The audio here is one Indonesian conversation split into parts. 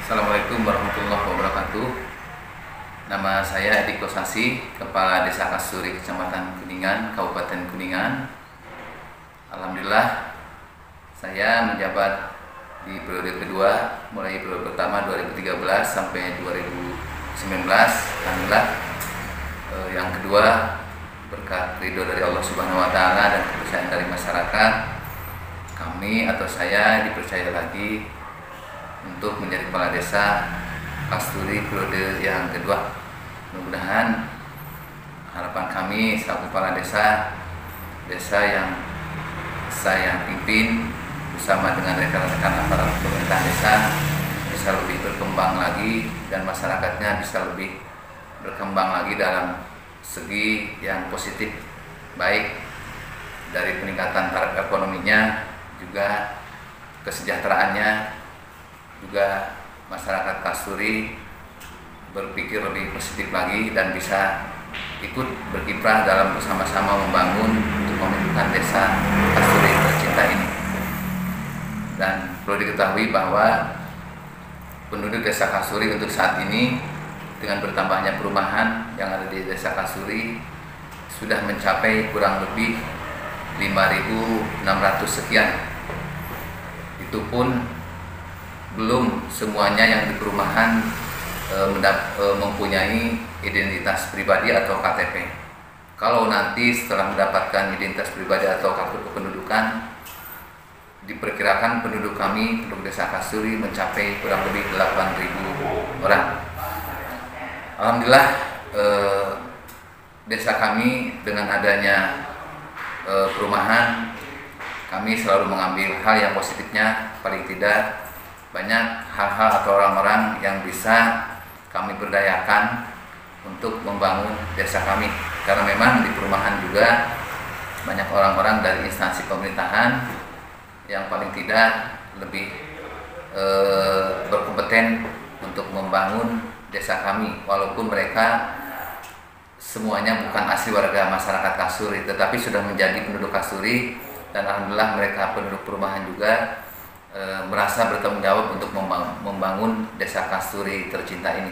Assalamualaikum warahmatullahi wabarakatuh. Nama saya Edi Kosasi, Kepala Desa Kasturi, Kecamatan Kuningan, Kabupaten Kuningan. Alhamdulillah, saya menjabat di periode kedua, mulai periode pertama 2013 sampai 2019. Alhamdulillah, yang kedua berkat ridho dari Allah Subhanahu Wa Taala dan kepercayaan dari masyarakat, kami atau saya dipercaya lagi untuk menjadi kepala desa Kasturi periode yang kedua. Mudah-mudahan harapan kami selaku kepala desa yang saya pimpin bersama dengan rekan-rekan aparat pemerintah desa bisa lebih berkembang lagi dan masyarakatnya bisa lebih berkembang lagi dalam segi yang positif, baik dari peningkatan taraf ekonominya, juga kesejahteraannya, juga masyarakat Kasturi berpikir lebih positif lagi dan bisa ikut berkiprah dalam bersama-sama membangun untuk memajukan desa Kasturi tercinta ini. Dan perlu diketahui bahwa penduduk desa Kasturi untuk saat ini dengan bertambahnya perumahan yang ada di desa Kasturi sudah mencapai kurang lebih 5.600 sekian. Itu pun belum semuanya yang di perumahan mempunyai identitas pribadi atau KTP. Kalau nanti setelah mendapatkan identitas pribadi atau kartu kependudukan, diperkirakan penduduk kami, penduduk desa Kasturi mencapai kurang lebih 8.000 orang. Alhamdulillah, desa kami dengan adanya perumahan, kami selalu mengambil hal yang positifnya. Paling tidak banyak hal-hal atau orang-orang yang bisa kami berdayakan untuk membangun desa kami, karena memang di perumahan juga banyak orang-orang dari instansi pemerintahan yang paling tidak lebih berkompeten untuk membangun desa kami, walaupun mereka semuanya bukan asli warga masyarakat Kasturi tetapi sudah menjadi penduduk Kasturi, dan alhamdulillah mereka penduduk perumahan juga merasa bertanggung jawab untuk membangun desa Kasturi tercinta ini.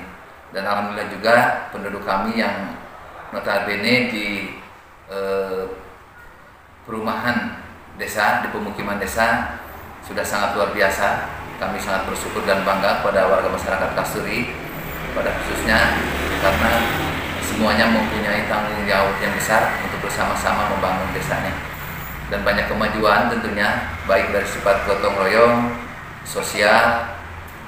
Dan alhamdulillah juga penduduk kami yang notabene di perumahan desa, di pemukiman desa sudah sangat luar biasa. Kami sangat bersyukur dan bangga pada warga masyarakat Kasturi pada khususnya, karena semuanya mempunyai tanggung jawab yang besar untuk bersama-sama membangun desanya. Dan banyak kemajuan tentunya, baik dari sifat gotong royong, sosial,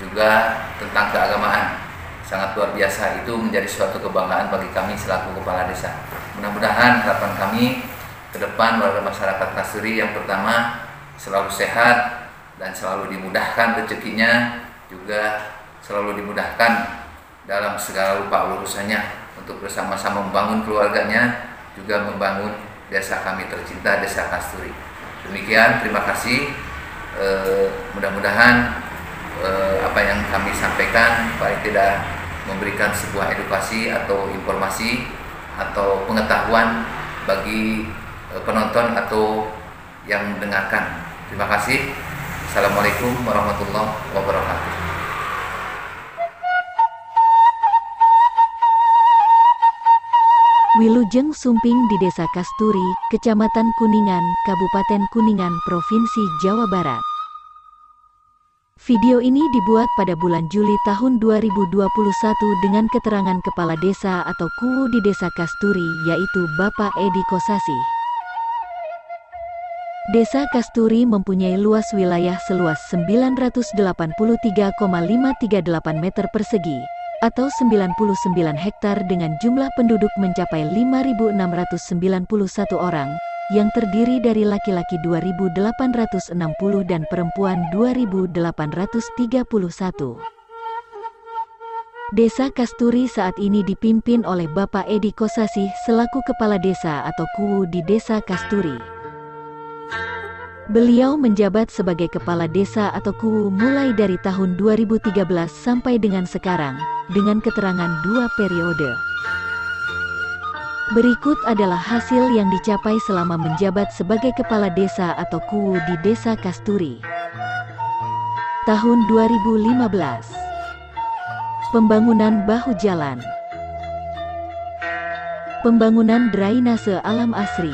juga tentang keagamaan. Sangat luar biasa, itu menjadi suatu kebanggaan bagi kami selaku kepala desa. Mudah-mudahan harapan kami ke depan warga masyarakat Kasturi yang pertama selalu sehat dan selalu dimudahkan rezekinya, juga selalu dimudahkan dalam segala rupa urusannya untuk bersama-sama membangun keluarganya, juga membangun desa kami tercinta, desa Kasturi. Demikian, terima kasih. Mudah-mudahan apa yang kami sampaikan paling tidak memberikan sebuah edukasi atau informasi atau pengetahuan bagi penonton atau yang mendengarkan. Terima kasih. Assalamualaikum warahmatullahi wabarakatuh. Wilujeng Sumping di Desa Kasturi, Kecamatan Kuningan, Kabupaten Kuningan, Provinsi Jawa Barat. Video ini dibuat pada bulan Juli tahun 2021 dengan keterangan Kepala Desa atau KUU di Desa Kasturi, yaitu Bapak Edi Kosasi. Desa Kasturi mempunyai luas wilayah seluas 983,538 meter persegi, atau 99 hektar dengan jumlah penduduk mencapai 5.691 orang, yang terdiri dari laki-laki 2.860 dan perempuan 2.831. Desa Kasturi saat ini dipimpin oleh Bapak Edi Kosasi selaku Kepala Desa atau KUU di Desa Kasturi. Beliau menjabat sebagai Kepala Desa atau KUU mulai dari tahun 2013 sampai dengan sekarang, dengan keterangan 2 periode. Berikut adalah hasil yang dicapai selama menjabat sebagai Kepala Desa atau KUU di Desa Kasturi. Tahun 2015, Pembangunan bahu jalan. Pembangunan drainase alam asri.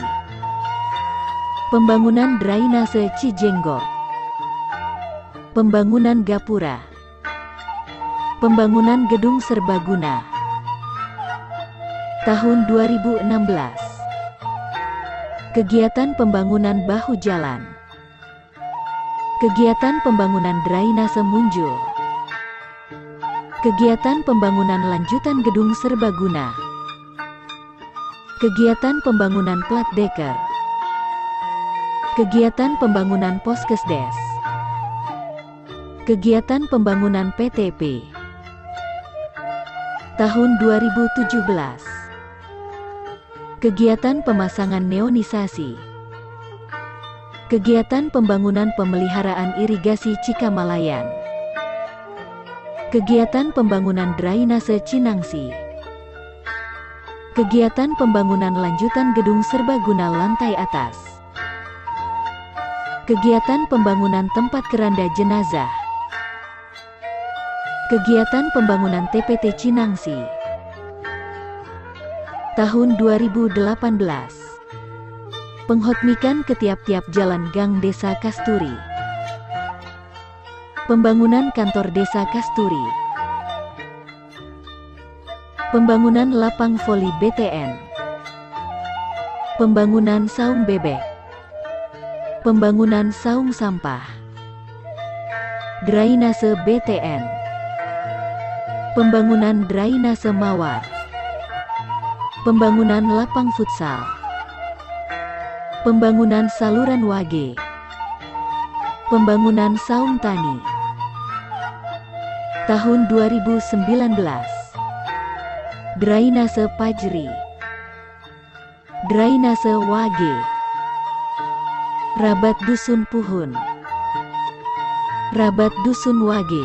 Pembangunan drainase Cijenggo. Pembangunan gapura. Pembangunan gedung serbaguna. Tahun 2016. Kegiatan pembangunan bahu jalan. Kegiatan pembangunan drainase muncul. Kegiatan pembangunan lanjutan gedung serbaguna. Kegiatan pembangunan plat deker. Kegiatan pembangunan Poskesdes. Kegiatan pembangunan PTP. Tahun 2017. Kegiatan pemasangan neonisasi. Kegiatan pembangunan pemeliharaan irigasi Cikamalayan. Kegiatan pembangunan drainase Cinangsi. Kegiatan pembangunan lanjutan gedung serbaguna lantai atas. Kegiatan pembangunan tempat keranda jenazah. Kegiatan pembangunan TPT Cinangsi. Tahun 2018. Penghotmikan ke tiap-tiap jalan gang Desa Kasturi. Pembangunan kantor Desa Kasturi. Pembangunan lapang voli BTN. Pembangunan saung bebek. Pembangunan saung sampah. Drainase BTN. Pembangunan drainase mawar. Pembangunan lapang futsal. Pembangunan saluran wage. Pembangunan saung tani. Tahun 2019. Drainase Pajri. Drainase wage. Rabat Dusun Puhun. Rabat Dusun Wage.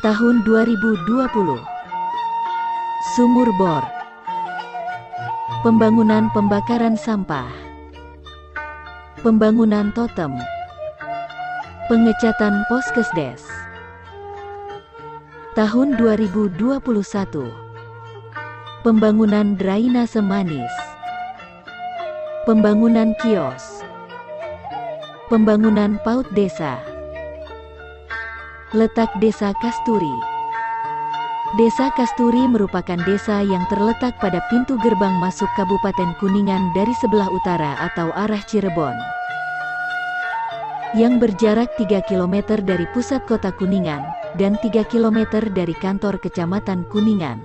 Tahun 2020. Sumur bor. Pembangunan pembakaran sampah. Pembangunan totem. Pengecatan Poskesdes. Tahun 2021. Pembangunan drainase manis. Pembangunan kios. Pembangunan PAUD desa. Letak Desa Kasturi. Desa Kasturi merupakan desa yang terletak pada pintu gerbang masuk Kabupaten Kuningan dari sebelah utara atau arah Cirebon, yang berjarak 3 km dari pusat kota Kuningan dan 3 km dari kantor Kecamatan Kuningan.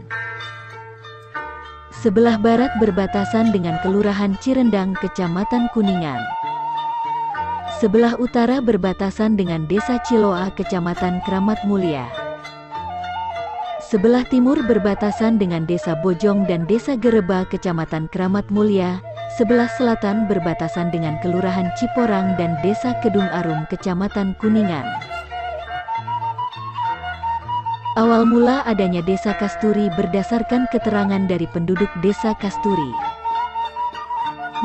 Sebelah barat berbatasan dengan Kelurahan Cirendang, Kecamatan Kuningan. Sebelah utara berbatasan dengan Desa Ciloa, Kecamatan Kramat Mulia. Sebelah timur berbatasan dengan Desa Bojong dan Desa Gereba, Kecamatan Kramat Mulia. Sebelah selatan berbatasan dengan Kelurahan Ciporang dan Desa Kedung Arum, Kecamatan Kuningan. Awal mula adanya Desa Kasturi berdasarkan keterangan dari penduduk Desa Kasturi.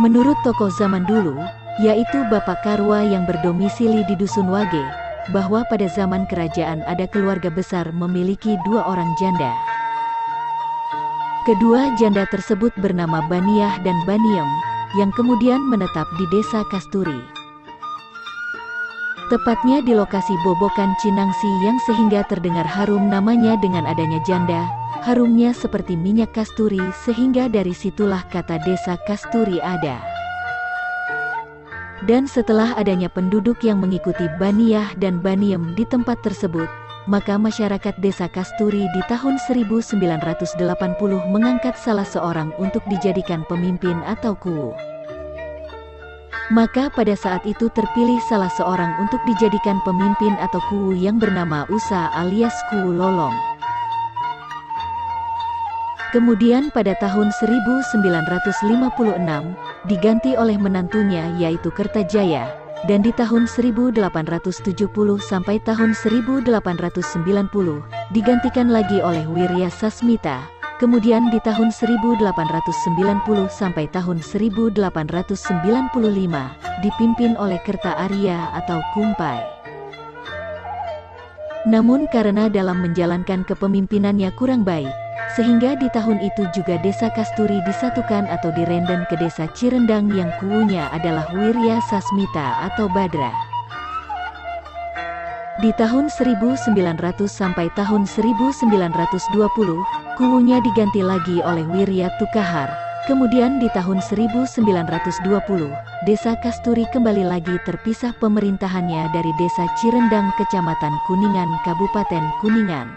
Menurut tokoh zaman dulu, yaitu Bapak Karwa yang berdomisili di Dusun Wage, bahwa pada zaman kerajaan ada keluarga besar memiliki 2 orang janda. Kedua janda tersebut bernama Baniah dan Baniem, yang kemudian menetap di Desa Kasturi. Tepatnya di lokasi Bobokan Cinangsi yang sehingga terdengar harum namanya dengan adanya janda, harumnya seperti minyak kasturi sehingga dari situlah kata Desa Kasturi ada. Dan setelah adanya penduduk yang mengikuti Baniah dan Baniem di tempat tersebut, maka masyarakat Desa Kasturi di tahun 1980 mengangkat salah seorang untuk dijadikan pemimpin atau kuwu. Maka pada saat itu terpilih salah seorang untuk dijadikan pemimpin atau kuwu yang bernama Usa alias Kuwu Lolong. Kemudian pada tahun 1956, diganti oleh menantunya yaitu Kertajaya, dan di tahun 1870 sampai tahun 1890, digantikan lagi oleh Wirya Sasmita. Kemudian di tahun 1890 sampai tahun 1895 dipimpin oleh Kerta Arya atau Kumpai. Namun karena dalam menjalankan kepemimpinannya kurang baik, sehingga di tahun itu juga Desa Kasturi disatukan atau direnden ke Desa Cirendang yang kuunya adalah Wirya Sasmita atau Badra. Di tahun 1900 sampai tahun 1920, kuunya diganti lagi oleh Wirya Tukahar. Kemudian di tahun 1920, Desa Kasturi kembali lagi terpisah pemerintahannya dari Desa Cirendang Kecamatan Kuningan Kabupaten Kuningan.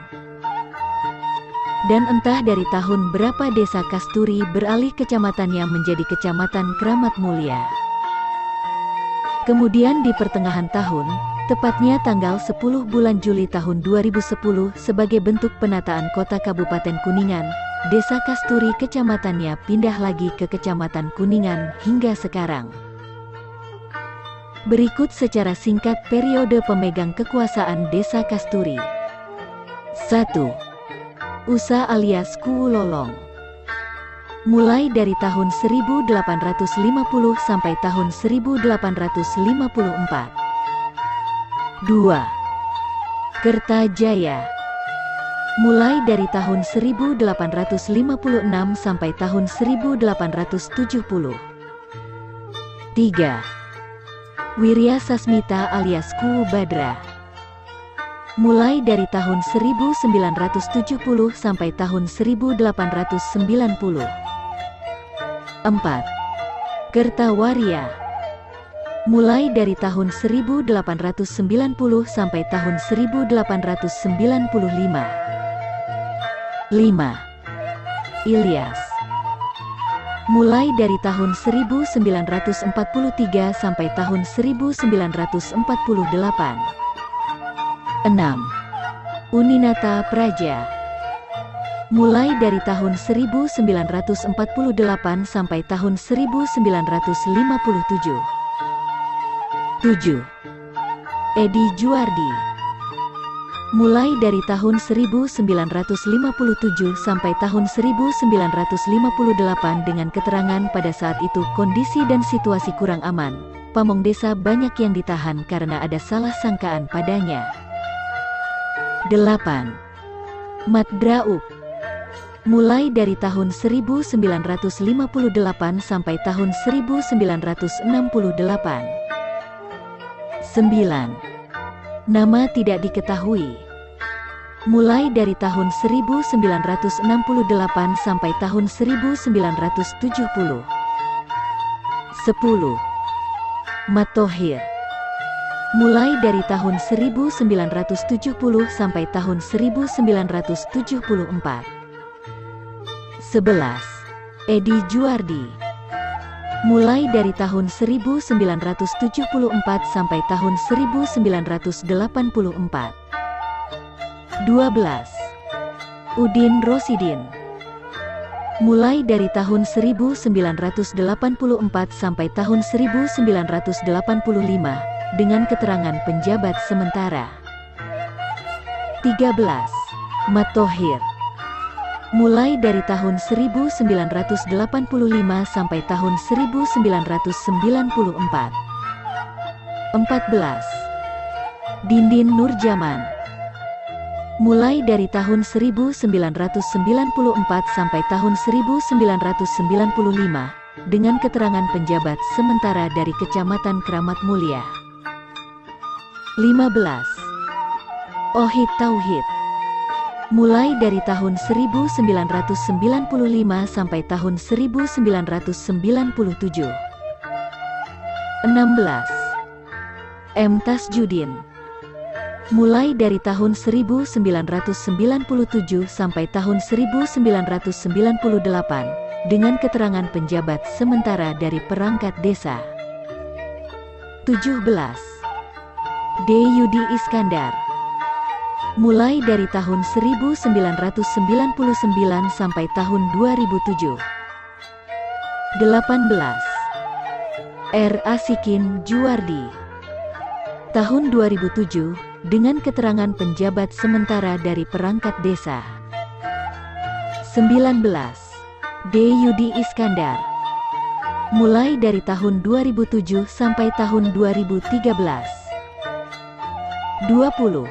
Dan entah dari tahun berapa Desa Kasturi beralih kecamatannya menjadi Kecamatan Kramat Mulia. Kemudian di pertengahan tahun, tepatnya tanggal 10 bulan Juli tahun 2010 sebagai bentuk penataan kota Kabupaten Kuningan, Desa Kasturi kecamatannya pindah lagi ke Kecamatan Kuningan hingga sekarang. Berikut secara singkat periode pemegang kekuasaan Desa Kasturi. 1. Usa alias Kuu Lolong. Mulai dari tahun 1850 sampai tahun 1854. 2. Kertajaya. Mulai dari tahun 1856 sampai tahun 1870. 3. Wirya Sasmita alias Kuu Badra. Mulai dari tahun 1970 sampai tahun 1890. 4. Kertawarya. Mulai dari tahun 1890 sampai tahun 1895. 5. Ilyas. Mulai dari tahun 1943 sampai tahun 1948. 6. Uninata Praja. Mulai dari tahun 1948 sampai tahun 1957. 7. Edi Juardi. Mulai dari tahun 1957 sampai tahun 1958 dengan keterangan pada saat itu kondisi dan situasi kurang aman, pamong desa banyak yang ditahan karena ada salah sangkaan padanya. 8. Mat Draup. Mulai dari tahun 1958 sampai tahun 1968. 9. Nama tidak diketahui. Mulai dari tahun 1968 sampai tahun 1970. 10. Matohir. Mulai dari tahun 1970 sampai tahun 1974. 11. Edi Juardi. Mulai dari tahun 1974 sampai tahun 1984. 12. Udin Rosidin. Mulai dari tahun 1984 sampai tahun 1985 dengan keterangan penjabat sementara. 13. Matohir. Mulai dari tahun 1985 sampai tahun 1994. 14. Dindin Nurjaman. Mulai dari tahun 1994 sampai tahun 1995 dengan keterangan penjabat sementara dari Kecamatan Kramat Mulia. 15. Ohid Tauhid. Mulai dari tahun 1995 sampai tahun 1997. 16. M. Tasjudin. Mulai dari tahun 1997 sampai tahun 1998 dengan keterangan penjabat sementara dari perangkat desa. 17. D. Yudi Iskandar. Mulai dari tahun 1999 sampai tahun 2007. 18. R. Asikin Juardi. Tahun 2007 dengan keterangan penjabat sementara dari perangkat desa. 19. D. Yudi Iskandar. Mulai dari tahun 2007 sampai tahun 2013. 20.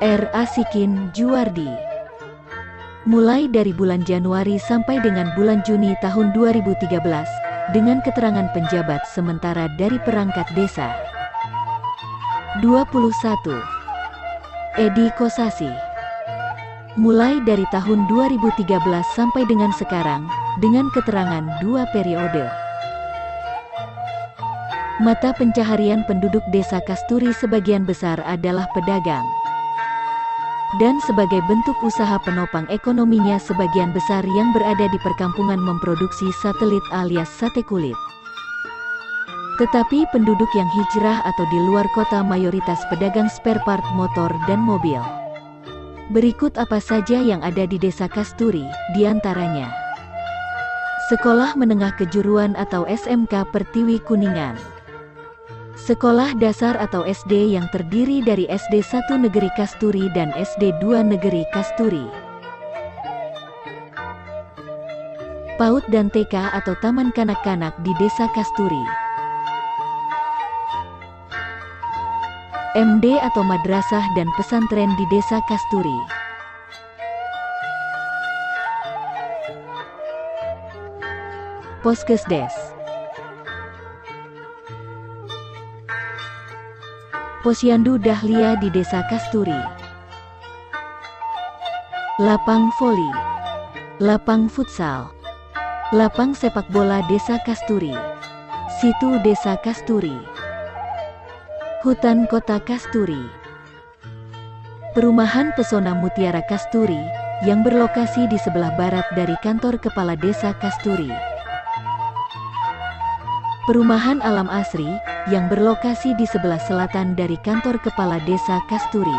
R. Asikin Juwardi. Mulai dari bulan Januari sampai dengan bulan Juni tahun 2013, dengan keterangan penjabat sementara dari perangkat desa. 21. Edi Kosasi. Mulai dari tahun 2013 sampai dengan sekarang, dengan keterangan 2 periode. Mata pencaharian penduduk desa Kasturi sebagian besar adalah pedagang. Dan sebagai bentuk usaha penopang ekonominya sebagian besar yang berada di perkampungan memproduksi satelit alias sate kulit. Tetapi penduduk yang hijrah atau di luar kota mayoritas pedagang spare part motor dan mobil. Berikut apa saja yang ada di desa Kasturi, diantaranya. Sekolah Menengah Kejuruan atau SMK Pertiwi Kuningan. Sekolah dasar atau SD yang terdiri dari SD 1 Negeri Kasturi dan SD 2 Negeri Kasturi. PAUD dan TK atau Taman Kanak-kanak di Desa Kasturi. MD atau Madrasah dan Pesantren di Desa Kasturi. Poskesdes. Posyandu Dahlia di Desa Kasturi. Lapang voli, lapang futsal, lapang sepak bola Desa Kasturi, situ Desa Kasturi, hutan kota Kasturi, perumahan Pesona Mutiara Kasturi, yang berlokasi di sebelah barat dari kantor kepala Desa Kasturi. Perumahan Alam Asri, yang berlokasi di sebelah selatan dari kantor kepala Desa Kasturi.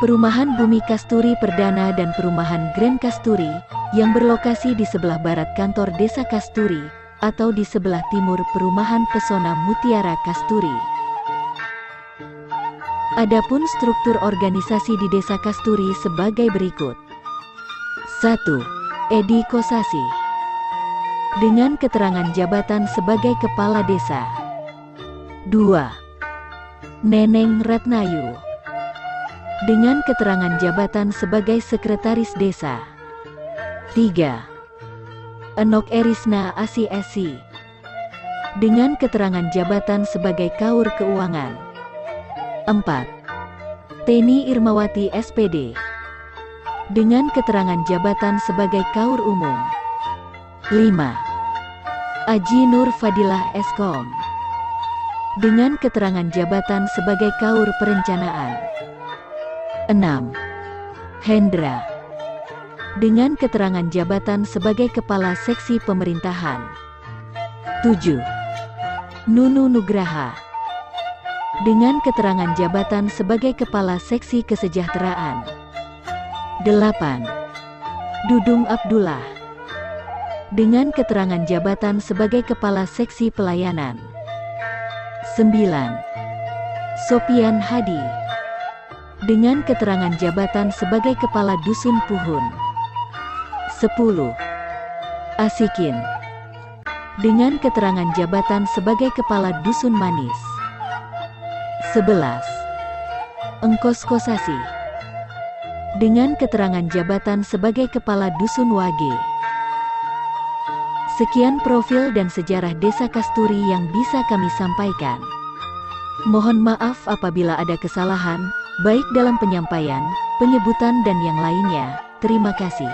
Perumahan Bumi Kasturi Perdana dan Perumahan Grand Kasturi, yang berlokasi di sebelah barat kantor Desa Kasturi, atau di sebelah timur Perumahan Pesona Mutiara Kasturi. Adapun struktur organisasi di Desa Kasturi sebagai berikut. 1. Edi Kosasi. Dengan keterangan jabatan sebagai Kepala Desa. 2. Neneng Ratnayu. Dengan keterangan jabatan sebagai Sekretaris Desa. 3. Enok Erisna Asi Esi. Dengan keterangan jabatan sebagai Kaur Keuangan. 4. Teni Irmawati SPD. Dengan keterangan jabatan sebagai Kaur Umum. 5. Aji Nur Fadilah Eskom. Dengan keterangan jabatan sebagai Kaur Perencanaan. 6. Hendra. Dengan keterangan jabatan sebagai Kepala Seksi Pemerintahan. 7. Nunu Nugraha. Dengan keterangan jabatan sebagai Kepala Seksi Kesejahteraan. 8. Dudung Abdullah. Dengan keterangan jabatan sebagai Kepala Seksi Pelayanan. 9. Sopian Hadi. Dengan keterangan jabatan sebagai Kepala Dusun Puhun. 10. Asikin. Dengan keterangan jabatan sebagai Kepala Dusun Manis. 11. Engkos Kosasi. Dengan keterangan jabatan sebagai Kepala Dusun Wage. Sekian profil dan sejarah Desa Kasturi yang bisa kami sampaikan. Mohon maaf apabila ada kesalahan, baik dalam penyampaian, penyebutan dan yang lainnya. Terima kasih.